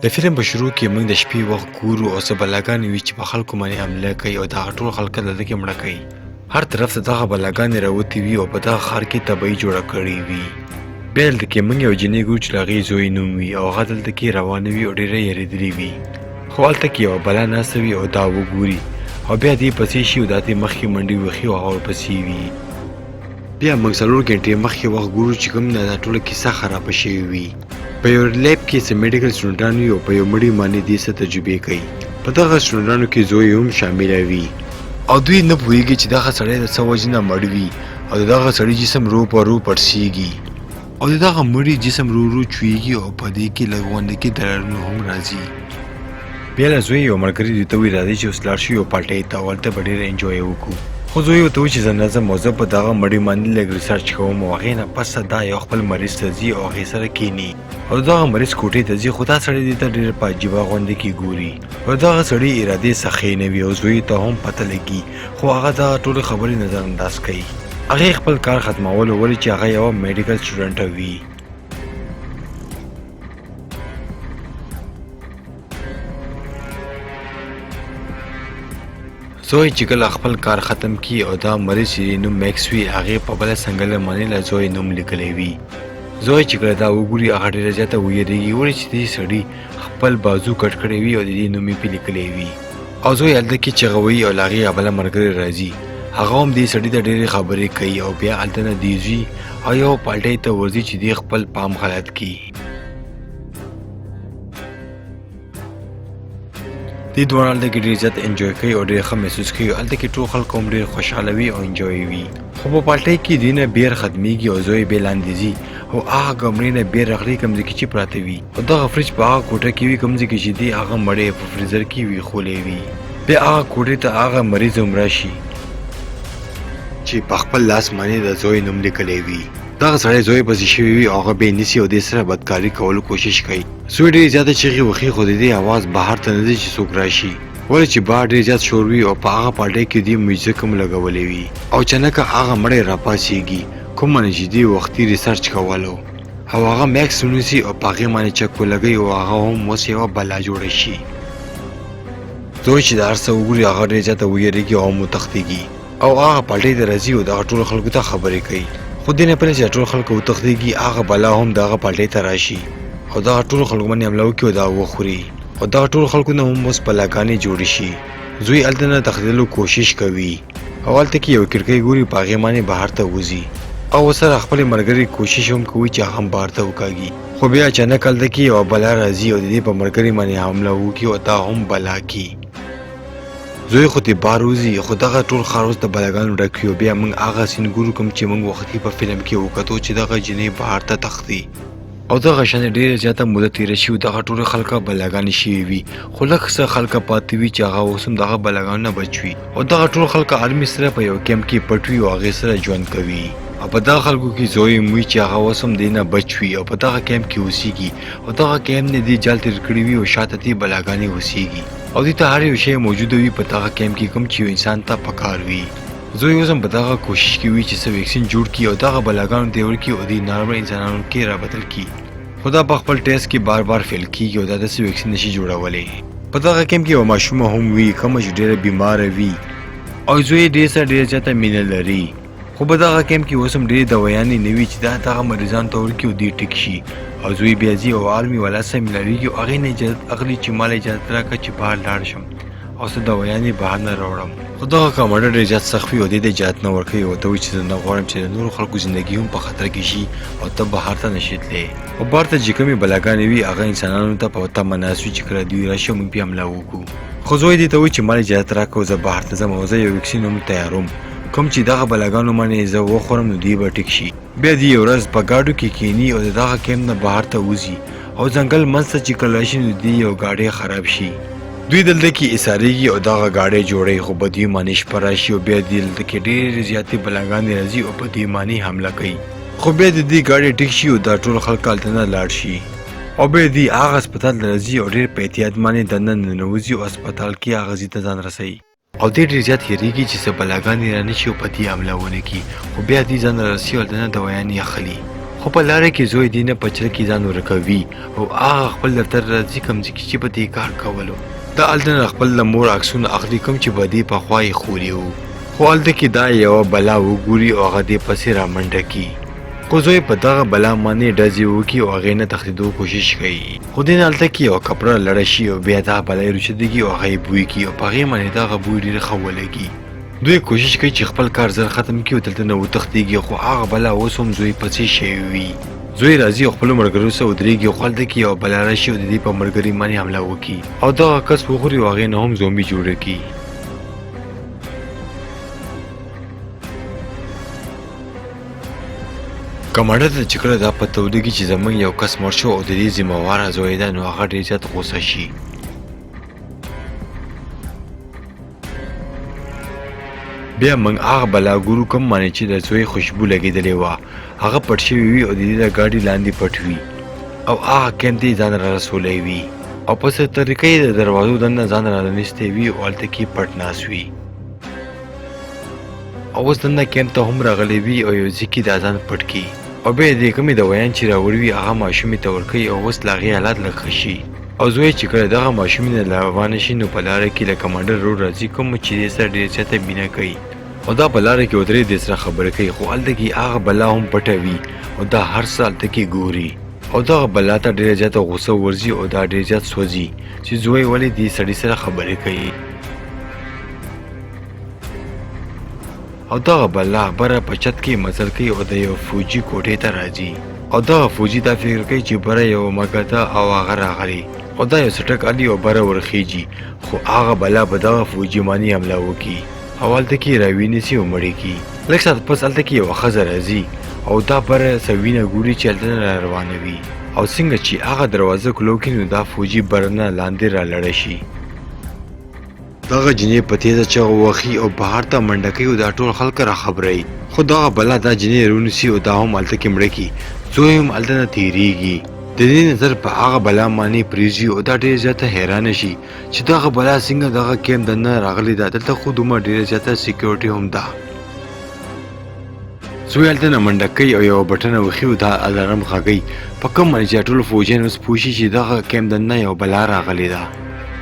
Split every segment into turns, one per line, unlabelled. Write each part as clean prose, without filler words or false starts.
د فلم په شروع کې موږ د شپې وخت ګورو او څه بلاګانې وي چې په خلکو باندې حمله کوي او دغه ټول خلک دلته کې مړه کوي. هر طرف ته دغه بلاګانې راوتې وي او په دغه ښار کې تباهي جوړه کړې وي. بیا دلته کې موږ یو جینۍ ګورو چې د هغې زوی نوم وي او هغه دلته کې روانه وي او ډېره یېرېدلې وي. خو هلته کې یوه بلا ناسته وي او دا وګوري او بیا دې پسې شي او دا دې مخکې منډې وهي او هغه ورپسې وي. بیا موږ 4 ګنټې مخکې وخت ګورو چې کوم دا ټوله کیسه خرابه شوې وي. په یو لیب کې څه میډیکل سټوډنټان وي او په یو مړي باندې دې څه تجربې کوي. په دغه سټوډنټانو کې زوی هم شامله وي او دوی نه پوهېږي چې دغه سړی د څه وجې نه مړ وي او د دغه سړي جسم رو په رو پړسېږي او د دغه مړي جسم رو رو چوېږي او په دې کې لږ غونډه کې درنو هم راځي. بیا له زوی یو ملګري دوی ته وایي راځئ چې اوس لاړ شو یو پارټۍ ته او هلته به ډېر انجوی وکړو. خو زوی ورته وایي چې زه نه ځم او زه په دغه مړي باندې لږ ریسرچ کوم او هغې نه پسه دا یو خپل مریض ته ځي او هغې سره کښېني او دغه مریض کوټې ته ځي. خو دا سړی دې ته ډېر په عجیبه غوندې کې ګوري او دغه سړي ارادې څخې نه وي او زوی ته هم پته لګي خو هغه دغه ټولې خبرې نظر انداز کوي. هغې خپل کار ختمولو ولې چې هغه یوه میډیکل سټوډنټه وي. زوی چې کله خپل کار ختم کړي او دا مریض چې نوم میکس وي هغې په بله سنګله باندې له زوی نوم لیکلی وي. زوی چې کله دا وګوري هغه ډېره زیاته ویرېږي ولې چې دې سړي خپل بازو کټ کړی وي او د دې نوم یې پرې لیکلی وي او زوی هلته کې چغه وهي او له هغې بله ملګری راځي. هغه هم دې سړي ته ډېرې خبرې کوي او بیا هلته نه دې ځي او یو پالټۍ ته ورځي چې دې خپل پام غلط کړي. دې دواړه هلته کې ډېر زیات انجوی کوي او ډېر ښه محسوس کوي. هلته کې ټول خلک هم ډېر خوشحاله وي او انجوی وي. خو په پالټۍ کې دوی نه بیر ختمیږي او زوی بې لاندې ځي او هغه کمرې نه بیر راغلي کوم ځای کې چې پراته وي او دغه فریج په هغه کوټه کې وي کوم ځای کې چې دې هغه مړی په فریزر کې ویښولی وي. بیا هغه کوټې ته هغه مریض هم راشي چې په خپل لاس باندې د زوی نوم لیکلی وي. دغه سړی زوی پسې شوی وي او هغه بې نیسي او دې سره بدکاري کولو کوشش کوي. زوی ډېرې زیاته چغې وهي خو د دې اواز بهر ته نه ځي چې څوک راشي ولې چې بهر ډېر زیات شور وي او په هغه پالټۍ کې دې میوزیک هم لګولی وي او اچانکه هغه مړی راپاڅېږي کومه نه چې دې وختي ریسرچ کولو او هغه میکس ونیسي او په هغې باندې چک ولګوي او هغه هم اوس یوه بلا جوړه شي. زوی چې د هر څه وګوري هغه ډېر زیاته ویرېږي او هم وتښتېږي او هغه پالټۍ ته راځي او دغه ټولو خلکو ته خبرې کوي. خو دې نه پهله چې ټول خلک وتښتېږي هغه بلا هم دغه پالټۍ ته راشي او دغه ټولو خلکو باندې حمله وکړي او دا وخوري او دغه ټولو خلکو نه هم اوس بلاګانې جوړې شي. زوی هلته نه تښتېدلو کوشش کوي او هلته کې یو کړکۍ ګوري په هغې باندې بهر ته وځي او ورسره خپلې ملګري کوشش هم کوي چې هغه هم بهر ته وکاږي. خو بیا اچانک هلته کې یوه بلا راځي او د دې په ملګري باندې حمله وکړي او دا هم بلا کړي. زوی خو دې بار وځي خو دغه ټول ښار اوس د بلاګانو ډک وي او بیا موږ هغه سین ګورو کوم چې موږ وختي په فلم کې وکتو چې دغه جینۍ بهر ته تښتي او دغه شانې ډېره زیاته موده تېره شي او دغه ټولې خلکه بلاګانې شوي وي خو لږ څه خلکه پاتې وي چې هغه اوس هم دغه بلاګانو نه بچ وي او دغه ټول خلکه آرمي سره په یو کیمپ کې پټ وي او هغې سره ژوند کوي او په دغه خلکو کې زوی هم وي چې هغه اوس هم دې نه بچ وي او په دغه کیمپ کې اوسېږي او دغه کیمپ نه دې جال تېر کړي وي او شاته دې بلاګانې اوسېږي او دې ته هر یو شی موجوده وي په دغه کیمپ کې کوم چې یو انسان ته پکار وي. زوی اوس هم په دغه کوشش کې وي چې څه ویکسین جوړ کړي او دغه بلاګانو ته یې ورکړي او دې نارمل انسانانو کې رابدل کړي خو دا په خپل ټیسټ کې بار بار فیل کېږي او دا داسې ویکسین نشي جوړولی. په دغه کیمپ کې یوه ماشومه هم وي کومه چې ډېره بیماره وي او زوی یې ډېر سره ډېره زیاته مینه لري خو په دغه کیمپ کې اوس هم ډېرې دوايانې نه وي چې دا دغه مریضانو ته ورکړي او دې ټیک شي او زوی بیا ځي او آرمي والا سره ملایږي او هغې نه اجازت اخلي چې ما له اجازت راکړه چې بهر لاړ شم او څه دوايانې بهر نه راوړم. خو دغه کمانډر ډېر زیات سخت وي او دې ته اجازت نه ورکوي او ورته وایي چې زه نه غواړم چې د نورو خلکو زندګي هم په خطر کې شي او ته بهر ته نشې تللی او بهر ته چې کومې بلاګانې وي هغه انسانانو ته په تمه ناست وي چې کله دوی راشي او موږ پرې حمله وکړو. خو زوی دې ته وایي چې ما اجازت راکړه زه بهر ته ځم او زه یو ویکسین هم تیاروم کوم چې دغه بلاګانو باندې زه وخورم نو دوی به ټیک شي. بیا دې یو ورځ په ګاډو کې کښېني او د دغه کیمپ نه بهر ته وځي او ځنګل منځ ته چې کله شي نو دې یو ګاډی خراب شي. دوی دلته کې ایسارېږي او دغه ګاډی جوړوي خو په دوی باندې شپه راشي او بیا دلته کې ډېرې زیاتې بلاګانې راځي او په دوی باندې حمله کوي خو بیا د دې ګاډی ټیک شي او دا ټول خلک هلته نه لاړ شي او بیا دوی هغه هسپتال ته راځي او ډېر په احتیاط باندې دننه ننوځي او هسپتال کې هغه ځای ته ځان رسوي او دې ډېر زیات هېرېږي چې څه بلاګانې رانشي او په دې حمله ونه کړي خو بیا دې ځان راسي او هلته نه دوايانې اخلي خو په لاره کې زوی دې نه په چره کې ځان ورکوي او هغه خپل دفتر راځي کوم ځای کې چې په دې کار کولو دا هلته نه خپل د مور عکسونه اخلي کوم چې به دې پخوا یې خوري وو خو هلته کې دا یوه بلا وګوري او هغه دې پسې رامنډه کړي خو زوی په دغه بلا باندې ډزې وکړي او هغې نه تښتېدو کوشش کوي خو دې نه هلته کې یوه کپړه لړه شي او بیا دغه بلا یې روچدېږي او هغه یې بوی کړي او په هغې باندې دغه بوی ډېر ښه ولګي دوی کوشش کوي چې خپل کار زر ختم کړي او دلته نه وتښتېږي خو هغه بلا اوس هم زوی پسې شوی وي زوی راځي او خپلو ملګرو سره ودرېږي خو هلته کې یوه بلا راشي او د دې په ملګري باندې حمله وکړي او دغه کس وخوري او هغې نه هم زومبي جوړه کړي کمانډر ته چې کله دا پته ولګي چې زموږ یو کس مړ شو او د دې ذمهواره زوی ده نو هغه ډېر زیات غوسه شي بیا موږ هغه بلا ګورو کوم باندې چې د زوی خوشبو لګېدلې وه هغه پټ شوي وي او د دې د ګاډي لاندې پټ وي او هغه کیمپ ته یې ځان را رسولی وي او په څه طریقه یې د دروازو دننه ځان را رانیستی وي او هلته کې پټ ناست وي او اوس دننه کیمپ ته هم راغلی وي او یو ځای کې دا ځان پټ کړي او بیا یې د کومې دوایان چې راوړي وي هغه ماشومې ته ورکوي او اوس له هغې حالات لږ ښه شي او زوی چې کله دغه ماشومې نه روانه شي نو په لاره کې له کمانډر رور راځي کوم چې دې سره ډېر زیاته مینه کوي او دا په لاره کې ودرې دې سره خبرې کوي خو هلته کې هغه بلا هم پټه وي او دا هر څه هلته کې ګوري او دغه بلا ته ډېره زیاته غوسه ورځي او دا ډېر زیات سوځي چې زوی ولې دې سړي سره خبرې کوي او دغه بلا بره په چت کې مزل کوي او د یو فوجي کوټې ته راځي او دغه فوجي دا فکر کوي چې بره یو مګه ده او هغه راغلی او دا یو څټک علي او بره ورخیږي خو هغه بلا به دغه فوجي باندې حمله وکړي او هلته کې راوینیسي او مړې کړي لږ ساعت پس هلته کې یوه ښځه راځي او دا بره څه وینه ګوري چې هلته نه را روانه وي او څنګه چې هغه دروازه کلو کړي نو دا فوجي بره نه لاندې را لړه شي دغه جنې په تیزه چغه وخي او بهر ته منډه کوي او دا ټول خلک را خبروي خو دغه بلا دا جنې رونیسي او دا هم هلته کې مړه کړي زوی هم هلته نه تېرېږي د دې نظر په هغه بلا باندې پرېږي او دا ډېر زیاته حیرانه شي چې دغه بلا څنګه دغه کیمپ دننه راغلی ده دلته خو دومره ډېره زیاته سیکیورټي هم ده زوی هلته نه منډه کوي او یوه بټنه وښي او دا الارم غږوي په کوم باندې چې ټول فوجیان اوس پوه شي چې دغه کیمپ دننه یوه بلا راغلې ده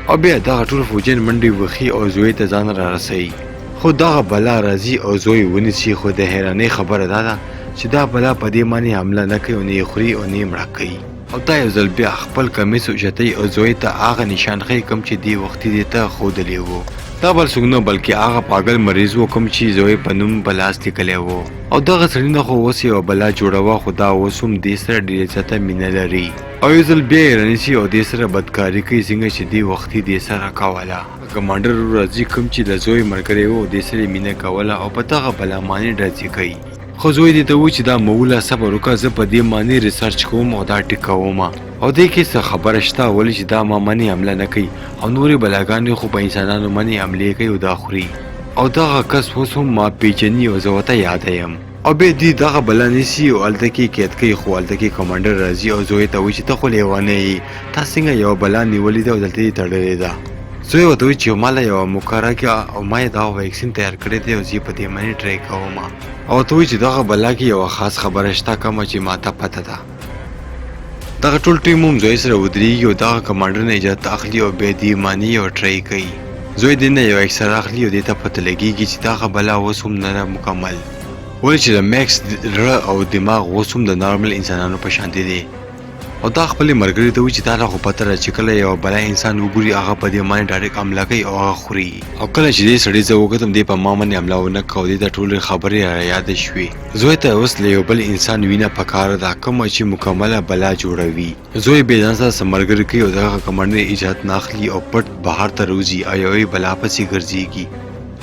او بیا دغه ټول فوجیان منډې وښي او زوی ته ځان را رسوي خو دغه بلا راځي او زوی ونیسي خو د حیرانۍ خبره دا ده چې دا بلا په دې باندې حمله نه کوي او نه یې خوري او نه یې مړه کوي او دا یو ځل بیا خپل کمیس اوچتوي او زوی ته هغه نشان ښیي کوم چې دې وختي دې ته ښودلی و دا بل څوک نه بلکې هغه پاگل مریض و کوم چې زوی په نوم بلاس لیکلی و او دغه سړي نه خو اوس یوه بلا جوړه وه خو دا اوس هم دې سره ډېره زیاته مینه لري او یو ځل بیا یې رانیسي او دې سره بدکاري کوي څنګه چې دې وختي دې سره کوله کمانډر راځي کوم چې د زوی ملګری و دې سره یې مینه کوله او په دغه بلا باندې ډزې کوي خو زوی دې ته و چې دا موله صبر وکړه زه په دې باندې ریسرچ کوم او دا ټیکوم او دې کې څه خبره شته ولې چې دا ما باندې حمله نه کوي او نورې بلاګانې خو په انسانانو باندې حملې کوي او دا خوري او دغه کس اوس هم ما پیژني او زه ورته یاده یم او بیا دې دغه بلا نیسي او هلته کې قید کوي خو هلته کې کمانډر راځي او زوی ته وایي چې ته خو لیونی یې تا څنګه یوه بلا نیولې ده او دلته یې تړلې ده زوی ورته وایي چې ما له یوه موقع راکړه او ما یې دغه ویکسین تیار کړی دی او زه یې په دې باندې ټرای کوم او ورته وایي چې دغه بلا کې یوه خاص خبره شته کومه چې ما ته پته ده دغه ټول ټیم هم زوی سره ودرېږي او دغه کمانډر نه اجازه اخلي او بیا دې ماني او ټرای کوي زوی دې نه یو اکسر اخلي او دې ته پته لګېږي چې دغه بلا اوس هم نه ده مکمل ولې چې د میکس زړه او دماغ اوس هم د نارمل انسانانو په شانتې دی او دا خپلې ملګري ته وایي چې تا ته خو پته ده چې کله یوه بلا انسان وګوري هغه په دې باندې ډایرکټ حمله کوي او هغه خوري او کله چې دې سړي زه وکتم دې په ما باندې حمله ونه کړه او دې ته ټولې خبرې را یادې شوې زوی ته اوس له یو بل انسان وینه پکار ده کومه چې مکمله بلا جوړوي زوی بې ځان سره څه ملګري کوي او دغه کمانډر اجازت نه اخلي او پټ بهر ته روځي او یوې بلا پسې ګرځېږي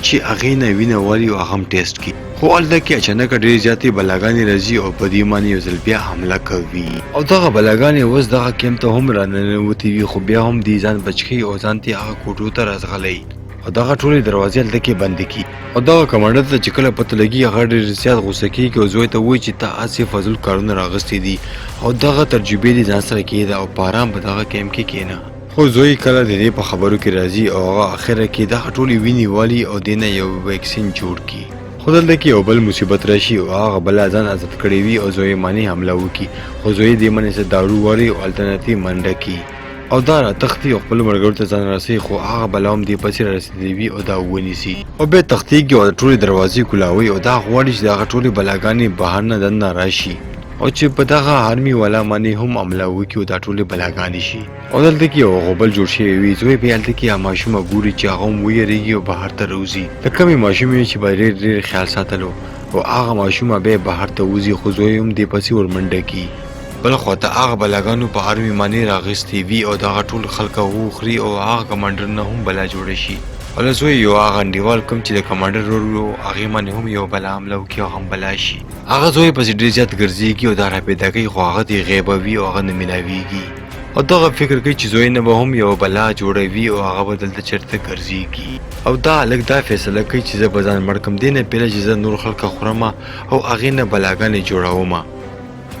چې هغې نه وینه والي او هغه هم ټیسټ کړي خو هلته کې اچانک ډېرې زیاتې بلاګانې راځي او په دې باندې یو ځل بیا حمله کوي او دغه بلاګانې اوس دغه کیمپ ته هم راننوتې وي خو بیا هم دې ځان بچ کوي او ځان ته هغه کوټو ته راځغلی او دغه ټولې دروازې هلته کې بندې کړي او دغه کمانډر ته چې کله پته لګي هغه ډېر زیات غوسه کېږي او زوی ته وایي چې ته هسې فضول کارونه راغستې دي او دغه تجربې دې ځان سره کېږده او په ارام په دغه کیمپ کې کښېنه خو زوی کله د دې په خبرو کې راځي او هغه اخره کې دغه ټولې وینې والي او دې نه یو ویکسین جوړ کړي خو دلته کې یو بل مصیبت راشي او هغه بله ځان ازاد کړی وي او زوی باندې حمله وکړي خو زوی دې باندې څه دارو واري او هلته منډه کړي او دا راتښتي او خپلو ملګرو ته ځان رسوي خو هغه بلا هم دې پسې رارسېدلی وي او دا ونیسي او بیا تښتېږي او د ټولې دروازې کولاوي او دا غواړي چې د هغه ټولې بلاګانې بهر نه دننه راشي او چې په دغه آرمي والا باندې هم حمله وکړي او دا ټولې بلاګانې شي او دلته کې یو غوبل جوړ شوی وي زوی بیا هلته کې ماشومه ګوري چې هغه هم ویرېږي او بهر ته راوځي د کمې ماشومې چې به ډېر خیال ساتلو او هغه ماشومه بیا بهر ته وځي خو زوی هم دې پسې ورمنډه کړي بل خو ته هغه بلاګانو په آرمي باندې راغستې وي او دغه ټول خلک وخوري او هغه کمانډرونه هم بلا جوړه شي او له زوی یو هغه انډیوال کوم چې د کمانډر رول و هغې باندې هم یو بلا حمله وکړي او هم بلا شي هغه زوی پسې ډېر زیات ګرځېږي او دا راپیدا کوي خو هغه دې غیبوي او هغه نه میلاویږي او دغه فکر کوي چې زوی نه به هم یو بلا جوړوي او هغه به دلته چېرته ګرځېږي او دا هلک دا فیصله کوي چې زه به ځان مړ کړم دې نه پهله چې زه نور خلکه خورم او هغې نه بلاګانې جوړوم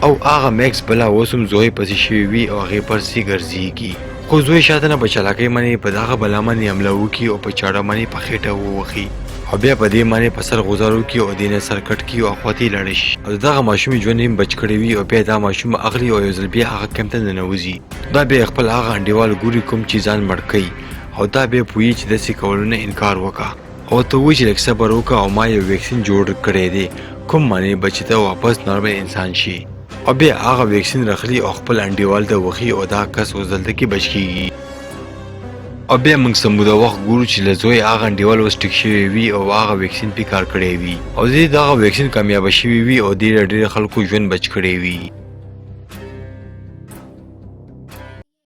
او هغه میکس بلا اوس هم زوی پسې شوی وي او هغې پسې ګرځېږي خو زوی شاته نه په چالاکۍ باندې په دغه بلا باندې حمله وکړي او په چاړه باندې په خېټه ووهي او بیا په دې باندې په سر غوځار وکړي او دې نه سر کټ کړي او خواته یې لاړه شي او دغه ماشوم ژوند هم بچ کړی وي او بیا دا ماشوم اخلي او یو ځل بیا هغه کمپ ته ننوځي دا بیا خپل هغه انډیوال ګوري کوم چې ځان مړ کوي او دا بیا پوهېږي چې داسې کولو نه انکار وکړه او ته وایي چې لږ صبر وکړه او ما یو ویکسین جوړ کړی دی کوم باندې به چې ته واپس نارمل انسان شي او بیا هغه ویکسین راخلي او خپل انډیوال ته وخي او دا کس اوس دلته کې بچ کېږي او بیا موږ سموده وخت ګورو چې له زوی هغه انډیوال اوس ټیک شوی وي او هغه ویکسین پې کار کړی وي او دې دغه ویکسین کامیابه شوی وي او ډېر خلکو ژوند بچ کړی وي